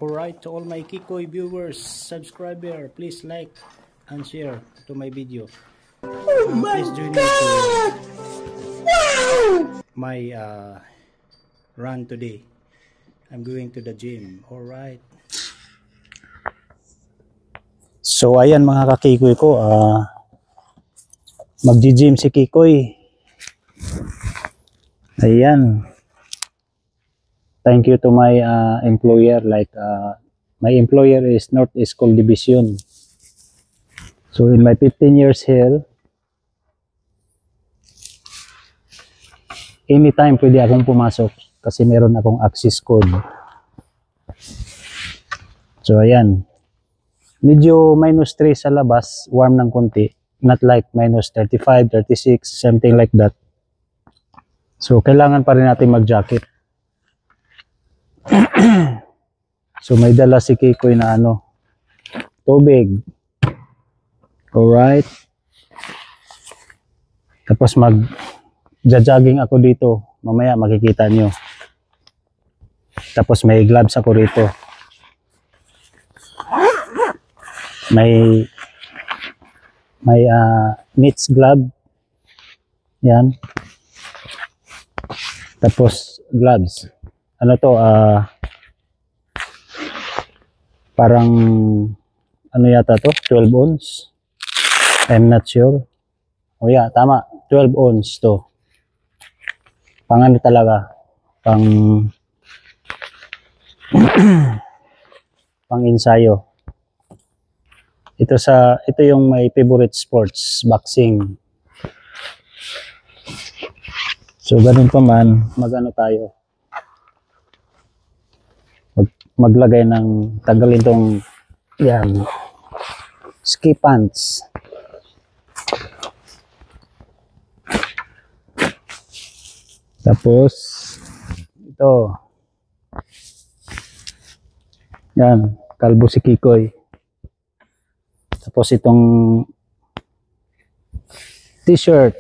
Alright, to all my Kikoy viewers, subscriber, please like and share to my video. Please join me to my run today. I'm going to the gym. Alright. So ayan mga ka-Kikoy ko, magji-gym si Kikoy. Ayan. Thank you to my employer, like my employer is Northeast School Division. So in my 15 years here, anytime pwede akong pumasok kasi meron akong access code. So ayan, medyo -3 sa labas, warm ng konti, not like -35, 36, something like that. So kailangan pa rin natin mag-jacket. So may dala si Kikoy na tubig. Alright. Tapos mag-jogging ako dito. Mamaya makikita nyo. Tapos may gloves ako rito. May knits glove. Yan. Tapos gloves. Ano to, parang ano yata to, 12 ounce. I'm not sure. Oh yeah, tama, 12 ounce to. Pang ano talaga, pang pang ensayo. Ito yung my favorite sports, boxing. So ganun pa man, magano tayo. Maglagay ng tanggalin tong yan ski pants. Tapos ito yan, kalbo si Kikoy. Tapos itong t-shirt,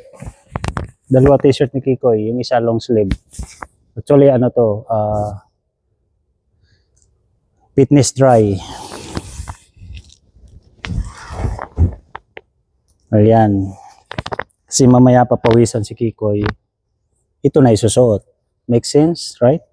dalawa t-shirt ni Kikoy, yung isa long sleeve. Actually ano to, fitness dry. Ayan. Kasi mamaya papawisan si Kikoy. Ito na isusuot. Make sense, right?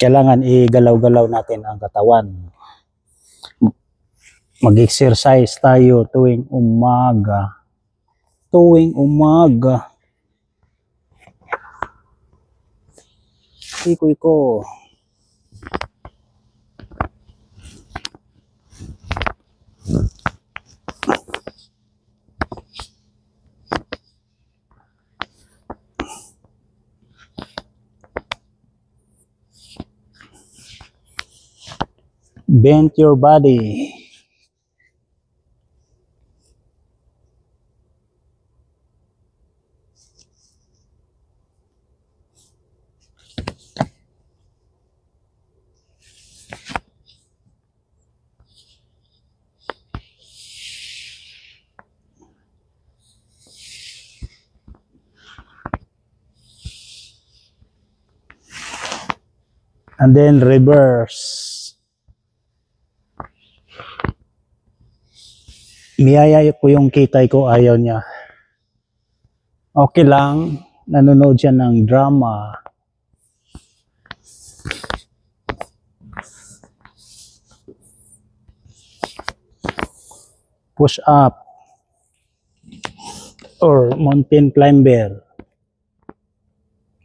Kailangan igalaw-galaw natin ang katawan. Mag-exercise tayo tuwing umaga. Tuwing umaga. Kikoy ko. Bend your body. And then reverse. Niyaya ko yung Kitay ko, ayaw niya. Okay lang, nanonood siya ng drama. Push up. Or mountain climber.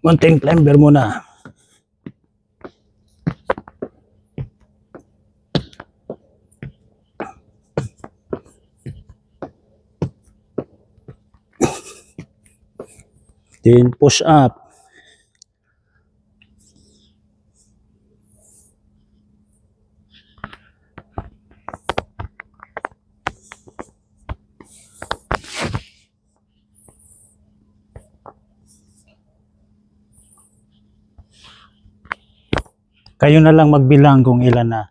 Mountain climber muna. Then push up. Kayo na lang magbilang kung ilan na.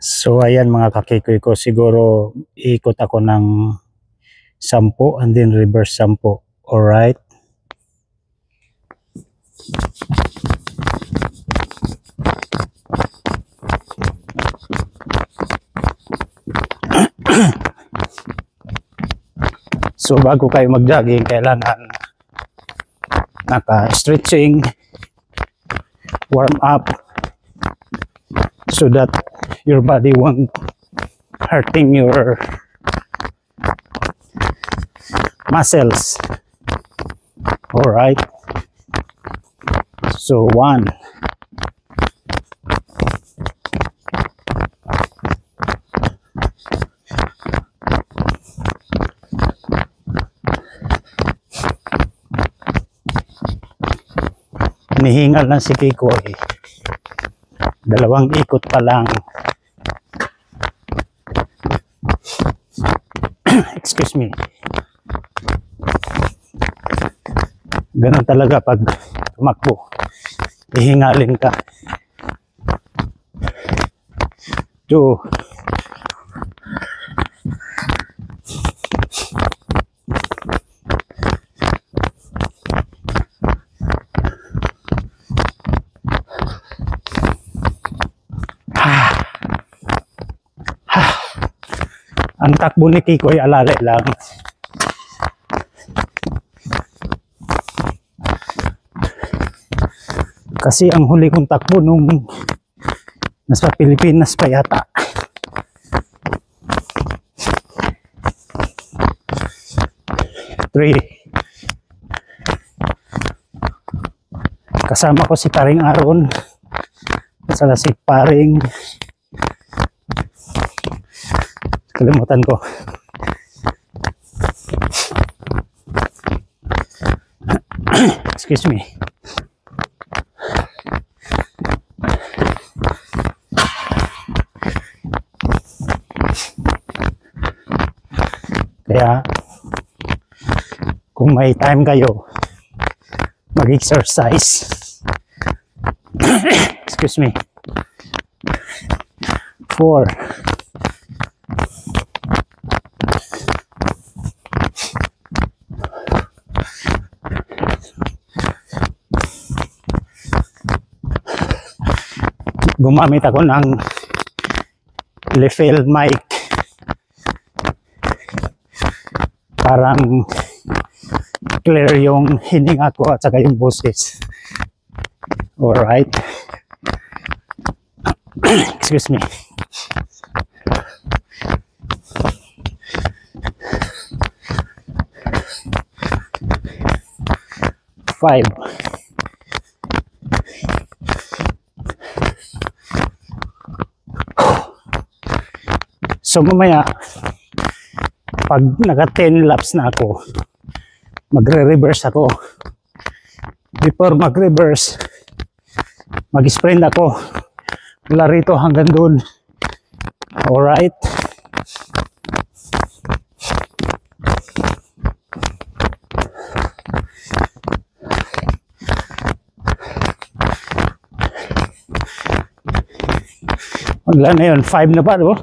So ayan mga kakikoy ko, siguro ikot ako ng 10 and then reverse 10. Alright. So bago kayo mag-jogging, kailangan naka-stretching, warm up, so that your body won't hurting your muscles. Alright. So 1. Hinihingal lang si Kiko eh. 2 ikot pa lang. Excuse me. Ganun talaga pag tumakbo. Ihingalin ka. 2. Ang takbo ni Kiko ay alalay lang. Kasi ang huli kong takbo nung nasa Pilipinas pa yata. Three. Kasama ko si Paring Aaron. Kasama si Paring. Kalimutan ko. Excuse me. Kaya kung may time kayo, mag-exercise. Excuse me. 4. Gumamit ako ng level mic. Parang clear yung hininga ko at saka yung boses. Alright. Excuse me. Five. So mamaya, pag naka 10 laps na ako, magre-reverse ako. Before mag-reverse, mag-sprint ako. Mula rito hanggang doon. Alright? Wala na yun. 5 na pa, no?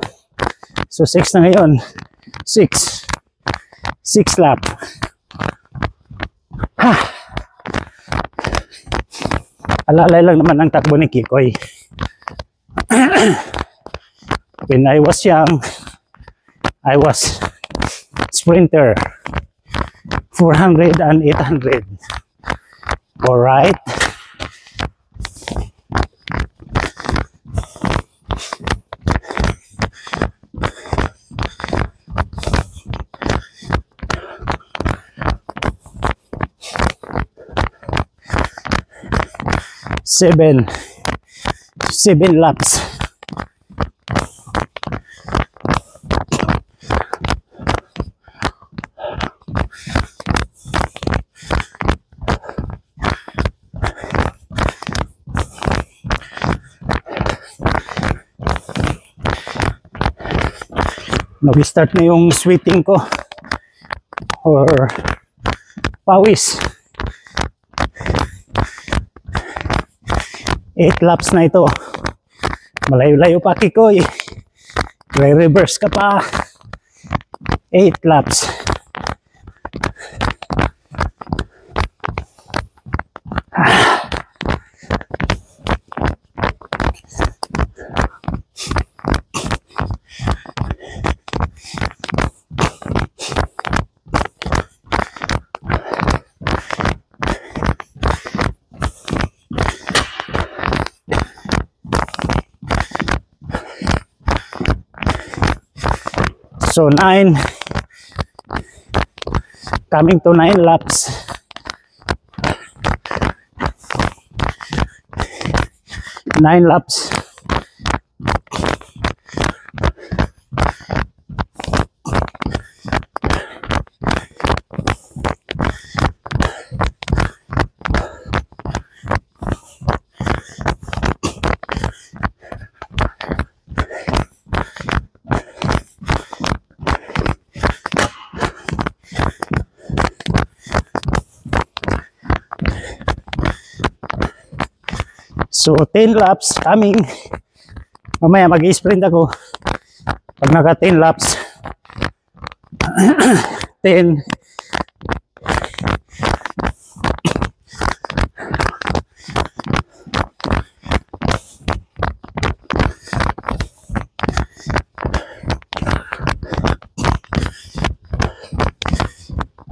So 6 na ngayon. 6 lap. Ha! Alalay lang naman ang takbo ni Kikoy. When I was young, I was sprinter. 400 and 800. Alright? Seven laps. Nag-start na yung sweating ko or pawis. 8 laps na ito. Malayo-layo pa Kikoy. Re-reverse ka pa. 8 laps. So 9, coming to 9 laps. Nine laps. So 10 laps coming. Mamaya mag-sprint ako. Pag naka 10 laps. 10.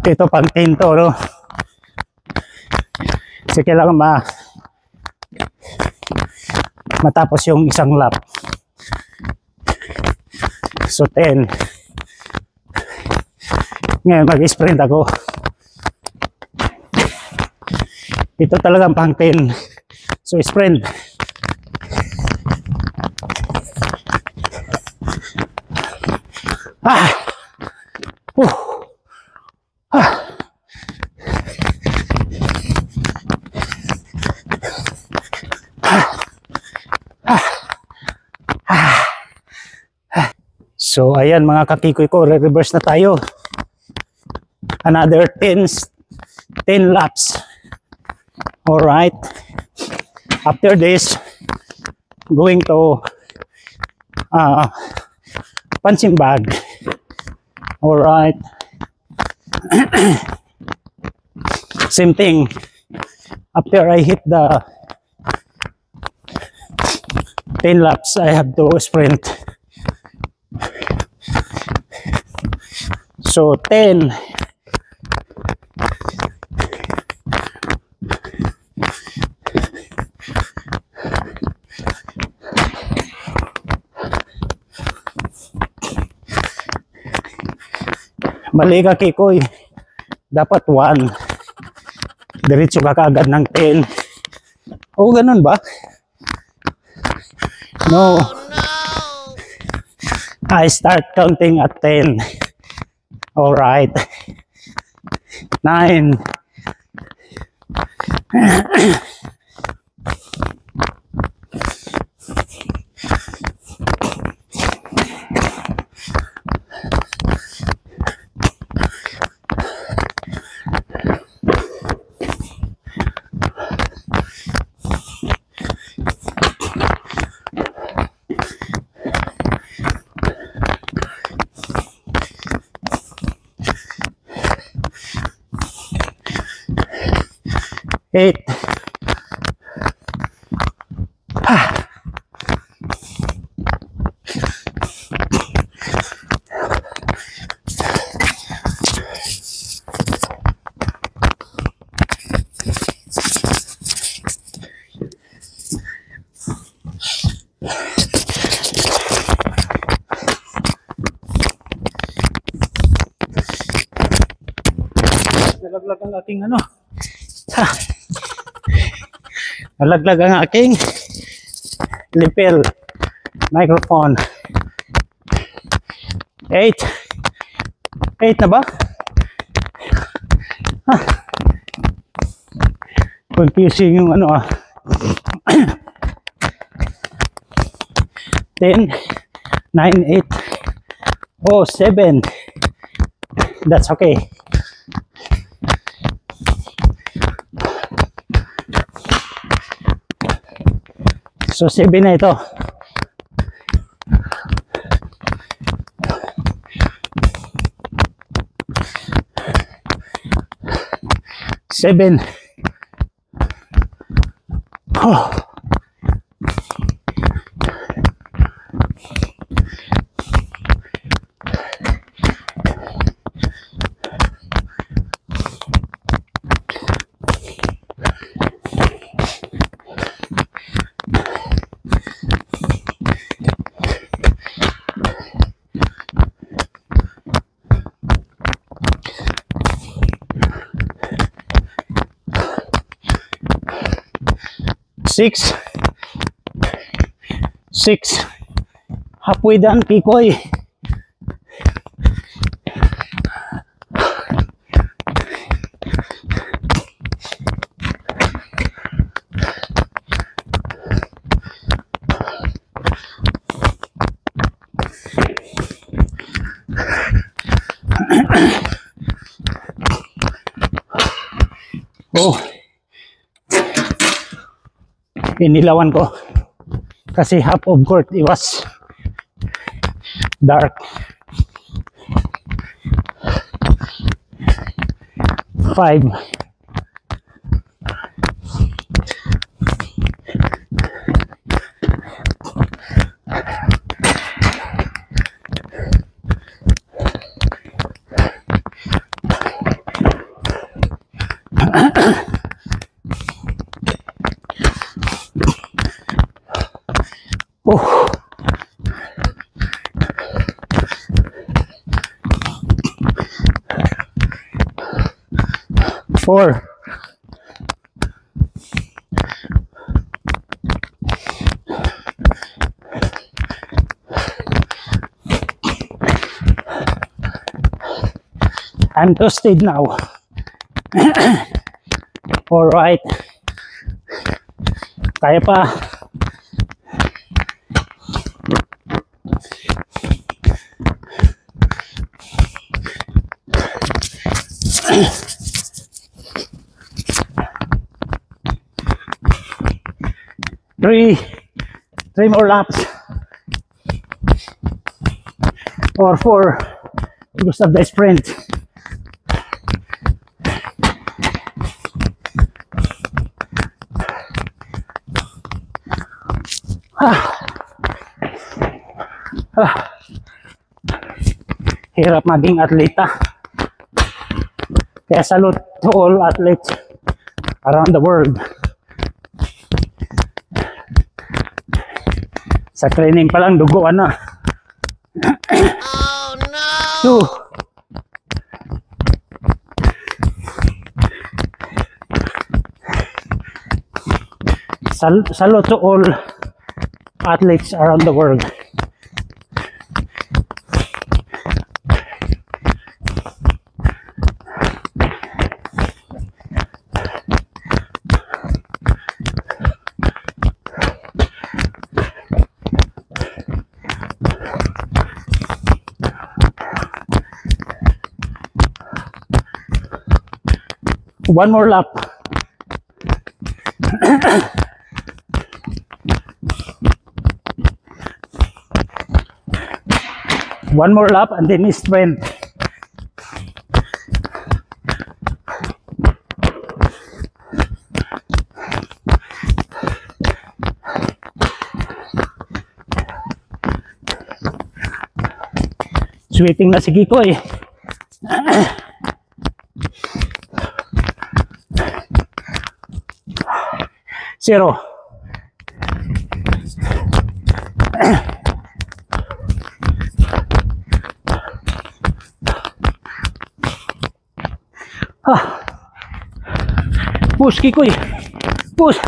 Ito pang 10 to, no? Kasi kailangan matapos yung isang lap. So 10. Ngayon mag-sprint ako. Ito talagang pang 10. So sprint. So ayan mga kakikoy ko, re-reverse na tayo. Another 10 laps. Alright. After this, going to punching bag. Alright. Same thing. After I hit the 10 laps, I have to sprint. So 10. Mali ka, Kikoy. Dapat 1. Diretso ka kaagad ng 10. O, ganun ba? No. I start counting at 10. Alright. 9. Eight. Nalaglag ang aking ano. Nalaglag ang aking lapel microphone. 8 na ba? Confusing yung ano 10 9 8 oh 7. That's okay. So 7 na ito. 7. Oh. Six. Halfway done, Kikoy. Oh. Inilawan ko kasi half of court it was dark. 5. Oh. 4. I'm toasted now. All right. Kaya pa. Three more laps. Or 4 because of the sprint. Hirap maging atleta. Kaya salute to all athletes around the world. Sa training pa lang duguan na. Oh no. 2. Salute to all athletes around the world. One more lap. One more lap and then sprint. Sweating na si Kikoy. 0. Push, Kikoy. Push.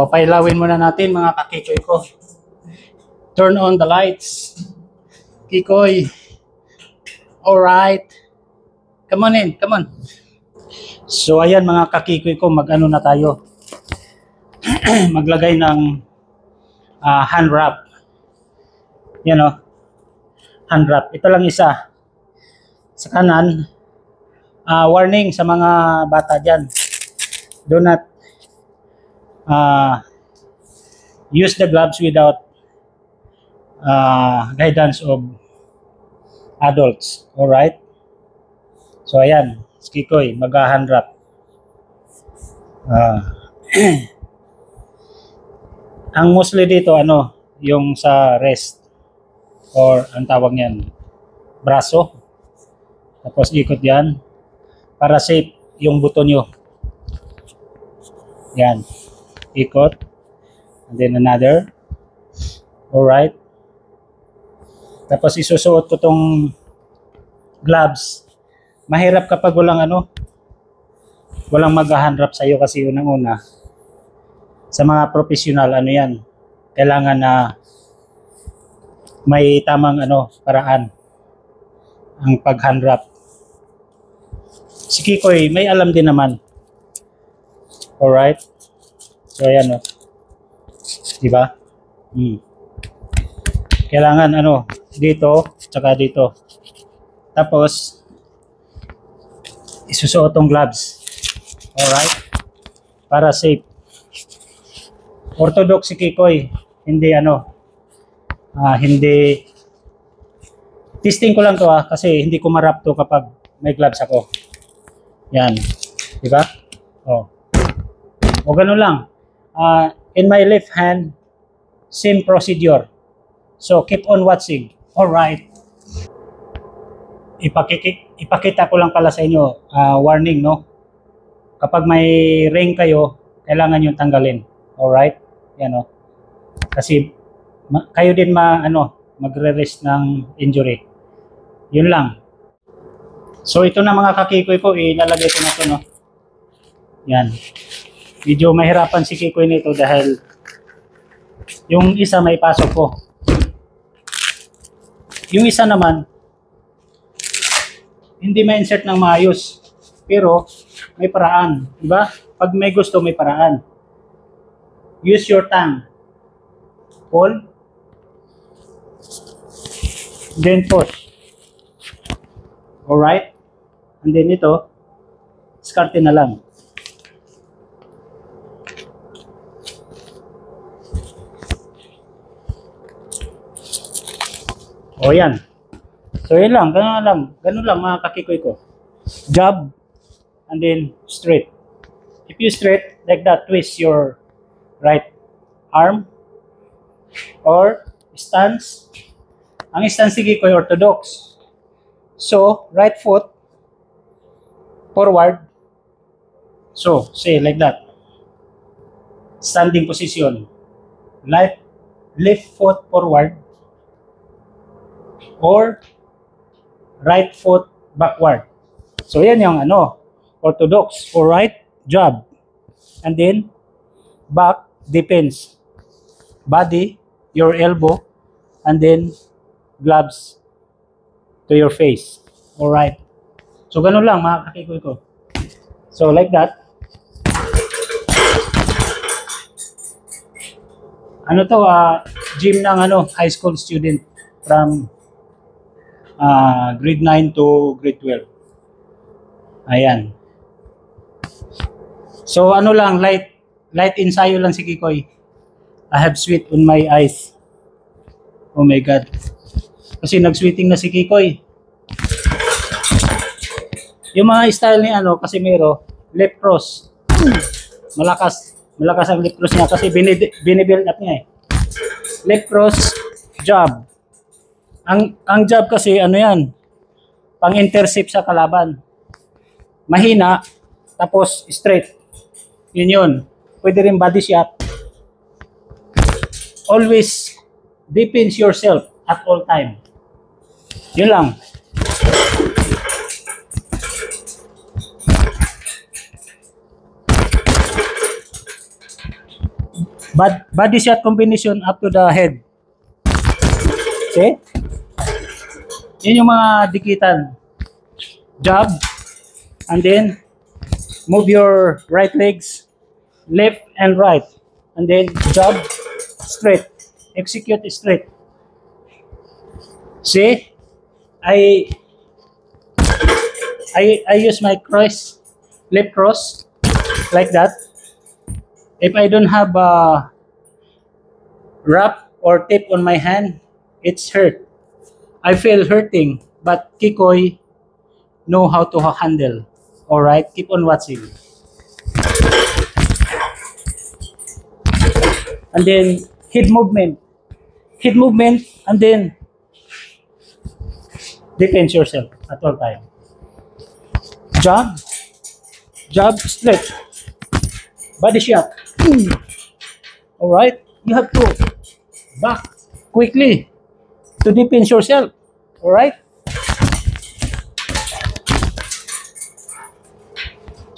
Papailawin muna natin mga kakikoy ko. Turn on the lights. Kikoy. Alright. Come on in, come on. So ayan mga kakikoy ko, mag-ano na tayo. Maglagay ng hand wrap. Yan o. Hand wrap. Ito lang isa. Sa kanan, warning sa mga bata dyan. Do not use the gloves without guidance of adults. Alright? So, ayan. Si Kikoy, mag-hand wrap. Ang mostly dito, yung sa wrist or ang tawag niyan, braso. Tapos ikot yan para safe yung buto nyo. Yan. Ikot. And then another. Alright. Tapos isusuot ko tong gloves. Mahirap kapag walang walang mag-hand wrap sa'yo kasi unang-una. Sa mga professional, yan. Kailangan na may tamang paraan ang pag-hand wrap. Si Kikoy, may alam din naman. Alright? So, ayan diba? Kailangan dito, tsaka dito. Tapos, isusuot tong gloves. Alright? Para safe. Orthodox si Kikoy. Hindi hindi. Testing ko lang to kasi hindi ko marap to kapag may gloves ako. Yan. Diba? O ganun lang. In my left hand, same procedure. So, keep on watching. Alright. Ipakita ko lang pala sa inyo, warning, no? Kapag may ring kayo, kailangan yung tanggalin. Alright? Yan, Kasi, kayo din magre-risk ng injury. Yun lang. So, ito na mga kakikoy ko, ilalagay ko na ito, no? Yan. Medyo mahirapan si Kikoy nito dahil yung isa may pasok ko. Yung isa naman, hindi ma-insert ng maayos. Pero, may paraan. Diba? Pag may gusto, may paraan. Use your tongue. Pull. Then push. Alright? And then ito, diskarte na lang. O yan. So yan lang, ganun lang mga kakikoy ko. Jab, and then straight. If you straight, like that, twist your right arm, or stance. Ang stance si Kikoy orthodox. So, right foot, forward. So, say like that. Standing position. Left foot forward, or right foot backward. So yan yung orthodox or right jab. And then back depends. Body, your elbow, and then gloves to your face. All right. So ganun lang mga kakikoy ko. So like that. Gym ng high school student from grade 9 to grade 12. Ayan. So lang, light ensayo lang si Kikoy. I have sweat on my eyes. Oh my God. Kasi nag-sweating na si Kikoy. Yung mga style ni Casimero, left cross. Malakas ang left cross niya kasi binibuild up niya eh. Left cross, jab. Ang jab kasi yan, pang-intercept sa kalaban. Mahina, tapos straight. Yun. Pwede rin body shot. Always defend yourself at all time. Yun lang. Body shot combination up to the head. See? Yun yung mga dikitan. Jab. And then, move your right legs, left and right. And then, jab, straight. Execute straight. See? I use my cross, left cross, like that. If I don't have a wrap or tape on my hand, it's hurt. I feel hurting but Kikoy know how to handle. All right, keep on watching. And then head movement, and then defense yourself at all time. Jab, jab, stretch, body shot. All right, you have to back quickly to defense yourself. All right,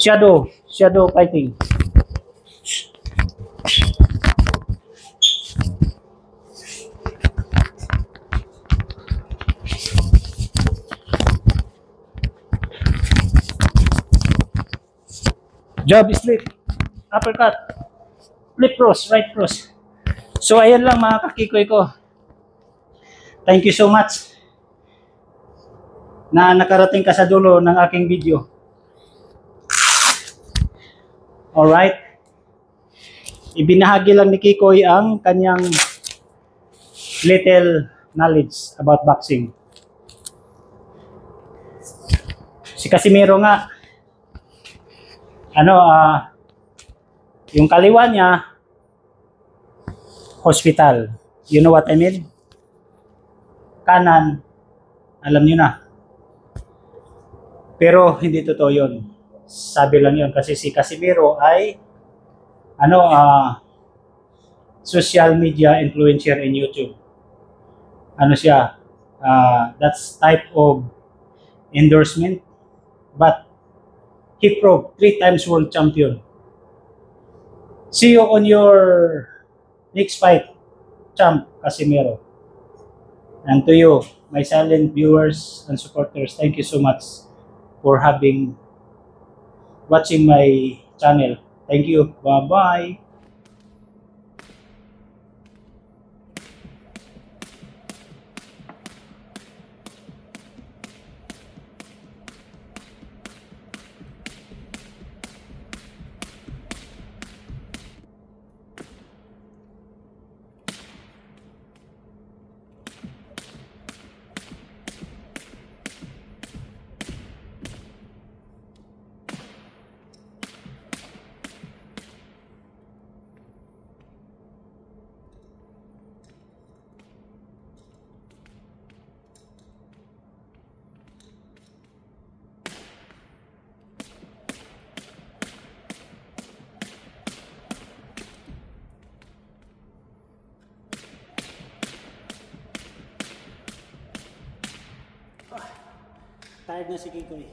shadow fighting. Jab, slip, uppercut, flip cross, right cross. So ayan lang mga kakikoy ko. Thank you so much na nakarating ka sa dulo ng aking video. Alright. Ibinahagi lang ni Kikoy ang kanyang little knowledge about boxing. Si Casimiro nga, yung kaliwa niya, hospital. You know what I mean? Kanan, alam niyo na. Pero hindi totoo yun. Sabi lang yun kasi si Casimiro ay social media influencer in YouTube. Ano siya? That's type of endorsement. But he proved 3 times world champion. See you on your next fight, champ Casimiro. And to you, my silent viewers and supporters, thank you so much for watching my channel. Thank you. Bye-bye. Tired na si Kikoy.